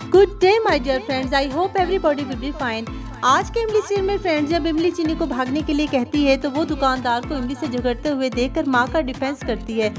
Good day my dear friends, I hope everybody will be fine. आज के इमली scene में फ्रेंड्स, जब इमली चीनी को भागने के लिए कहती है तो वो दुकानदार को इमली से झगड़ते हुए देखकर माँ का डिफेंस करती है।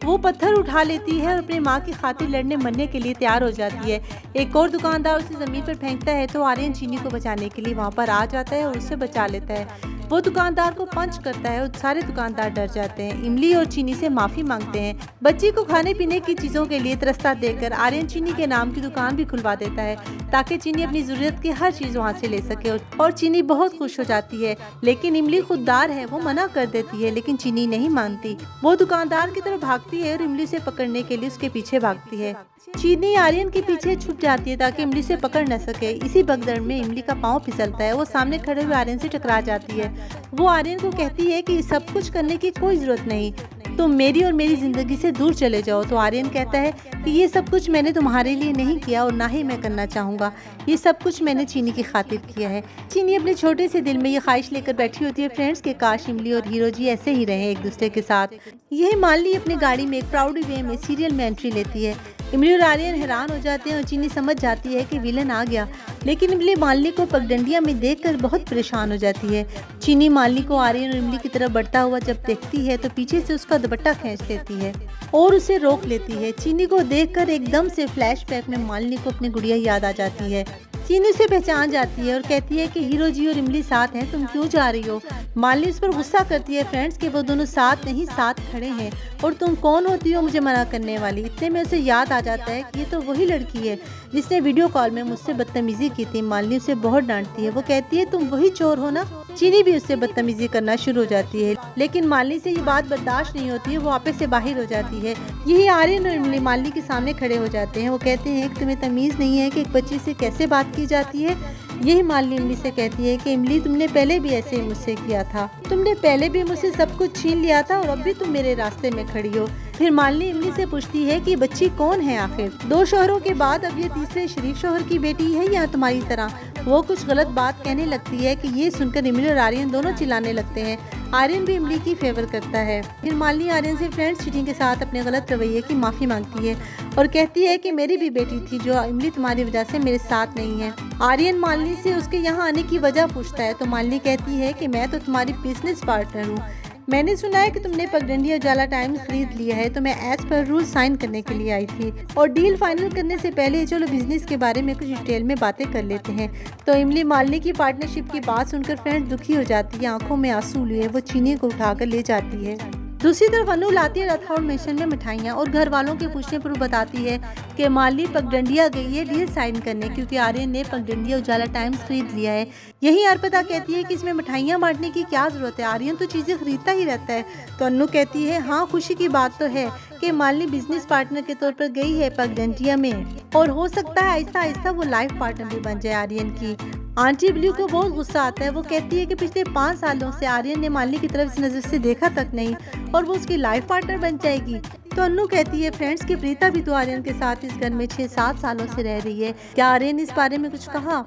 वो पत्थर उठा लेती है और अपनी माँ की खातिर लड़ने मरने के लिए तैयार हो जाती है। एक और दुकानदार उसे ज़मीन पर फेंकता है तो आर्यन चीनी को बचाने के लिए वहाँ पर आ जाता है और उसे बचा लेता है। वो दुकानदार को पंच करता है और सारे दुकानदार डर जाते हैं। इमली और चीनी से माफ़ी मांगते हैं। बच्ची को खाने पीने की चीज़ों के लिए तरसता देखकर आर्यन चीनी के नाम की दुकान भी खुलवा देता है ताकि चीनी अपनी ज़रूरत की हर चीज़ वहाँ से ले सके। और चीनी बहुत खुश हो जाती है, लेकिन इमली खुददार है, वो मना कर देती है, लेकिन चीनी नहीं मानती। वो दुकानदार की तरफ भागती है और इमली से पकड़ने के लिए उसके पीछे भागती है। चीनी आर्यन के पीछे छुप जाती है ताकि इमली से पकड़ न सके। इसी भगदड़ में इमली का पाँव फिसलता है। वो सामने खड़े हुए आर्यन से टकरा जाती है। वो आर्यन को कहती है कि सब कुछ करने की कोई ज़रूरत नहीं, तुम मेरी और मेरी ज़िंदगी से दूर चले जाओ। तो आर्यन कहता है कि ये सब कुछ मैंने तुम्हारे लिए नहीं किया और ना ही मैं करना चाहूँगा। ये सब कुछ मैंने चीनी की खातिर किया है। चीनी अपने छोटे से दिल में ये ख्वाहिश लेकर बैठी होती है फ्रेंड्स के काश इमली और हीरो जी ऐसे ही रहे एक दूसरे के साथ। यही मालनी अपनी गाड़ी में एक प्राउड वे में सीरियल में एंट्री लेती है। इमली और आर्यन हैरान हो जाते हैं और चीनी समझ जाती है कि विलन आ गया, लेकिन इमली मालनी को पगडंडिया में देखकर बहुत परेशान हो जाती है। चीनी मालनी को आर्यन और इमली की तरफ बढ़ता हुआ जब देखती है तो पीछे से उसका दुपट्टा खींच लेती है और उसे रोक लेती है। चीनी को देखकर एकदम से फ्लैशबैक में मालनी को अपनी गुड़िया याद आ जाती है। चीनी उसे पहचान जाती है और कहती है कि हीरो जी और इमली साथ हैं, तुम क्यों जा रही हो। मालनी उस पर गुस्सा करती है फ्रेंड्स कि वो दोनों साथ नहीं साथ खड़े हैं और तुम कौन होती हो मुझे मना करने वाली। इतने में उसे याद आ जाता है कि ये तो वही लड़की है जिसने वीडियो कॉल में मुझसे बदतमीजी की थी। मालनी उसे बहुत डांटती है। वो कहती है तुम वही चोर हो ना। चीनी भी उससे बदतमीजी करना शुरू हो जाती है, लेकिन मालनी से ये बात बर्दाश्त नहीं होती है। वो वापस से बाहर हो जाती है। यही आर्यन और इमली मालनी के सामने खड़े हो जाते हैं। वो कहते हैं कि तुम्हें तमीज़ नहीं है कि एक बच्ची से कैसे बात की जाती है। यही मालनी इमली से कहती है कि इमली तुमने पहले भी ऐसे ही मुझसे किया था, तुमने पहले भी मुझसे सब कुछ छीन लिया था और अब भी तुम मेरे रास्ते में खड़ी हो। फिर मालनी इमली से पूछती है कि बच्ची कौन है आखिर, 2 शोहरों के बाद अब ये तीसरे शरीफ शोहर की बेटी है या तुम्हारी तरह। वो कुछ गलत बात कहने लगती है कि ये सुनकर इमली और आर्यन दोनों चिल्लाने लगते हैं। आर्यन भी इमली की फेवर करता है। फिर मालनी आर्यन से फ्रेंड्स चीटिंग के साथ अपने गलत रवैये की माफ़ी मांगती है और कहती है कि मेरी भी बेटी थी जो इमली तुम्हारी वजह से मेरे साथ नहीं है। आर्यन मालनी से उसके यहाँ आने की वजह पूछता है तो मालनी कहती है कि मैं तो तुम्हारी बिजनेस पार्टनर हूँ। मैंने सुना है कि तुमने पगडंडी उजाला टाइम्स खरीद लिया है, तो मैं एज पर रूल साइन करने के लिए आई थी। और डील फाइनल करने से पहले चलो बिजनेस के बारे में कुछ डिटेल में बातें कर लेते हैं। तो इमली मालनी की पार्टनरशिप की बात सुनकर फ्रेंड दुखी हो जाती है। आंखों में आंसू लिए वो चीनी को उठाकर ले जाती है। दूसरी तरफ अनु लाती है रथौड़ मिशन में मिठाइयाँ और घर वालों के पूछने पर वो बताती है कि मालनी पगडंडिया गई है डील साइन करने क्योंकि आर्यन ने पगडंडिया उजाला टाइम्स खरीद लिया है। यही अर्पिता कहती है कि इसमें मिठाइयाँ बांटने की क्या जरूरत है, आर्यन तो चीज़ें खरीदता ही रहता है। तो अनु कहती है हाँ खुशी की बात तो है कि मालनी बिजनेस पार्टनर के तौर पर गई है पगडंडिया में और हो सकता है आहिस्ता आहिस्ता वो लाइफ पार्टनर भी बन जाए आर्यन की। आंटी ब्लू को बहुत गुस्सा आता है। वो कहती है कि पिछले 5 सालों से आर्यन ने मालनी की तरफ इस नज़र से देखा तक नहीं और वो उसकी लाइफ पार्टनर बन जाएगी। तो अनु कहती है फ्रेंड्स कि प्रीता भी तो आर्यन के साथ इस घर में 6-7 सालों से रह रही है, क्या आर्यन ने इस बारे में कुछ कहा।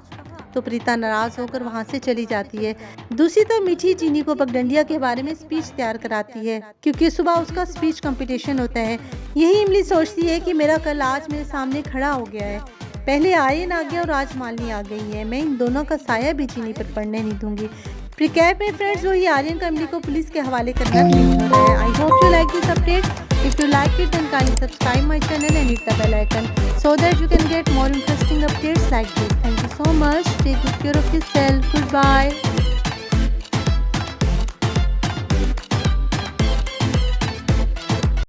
तो प्रीता नाराज होकर वहाँ से चली जाती है। दूसरी तरफ मीठी चीनी को पगडंडिया के बारे में स्पीच तैयार कराती है क्योंकि सुबह उसका स्पीच कंपटीशन होता है। यही इमली सोचती है कि मेरा कल आज मेरे सामने खड़ा हो गया है, पहले आर्यन आ गया और आज मालनी आ गई है, मैं इन दोनों का साया भी चीनी पर पड़ने नहीं दूंगी। प्रीकैप में फ्रेंड्स वही आर्यन का इमली को पुलिस के हवाले करना क्लिक हो रहा है। I hope you like this update. If you like it then kindly subscribe my channel and hit the bell icon so that you can get more interesting updates like this. Thank you so much. Take good care of yourself. Goodbye.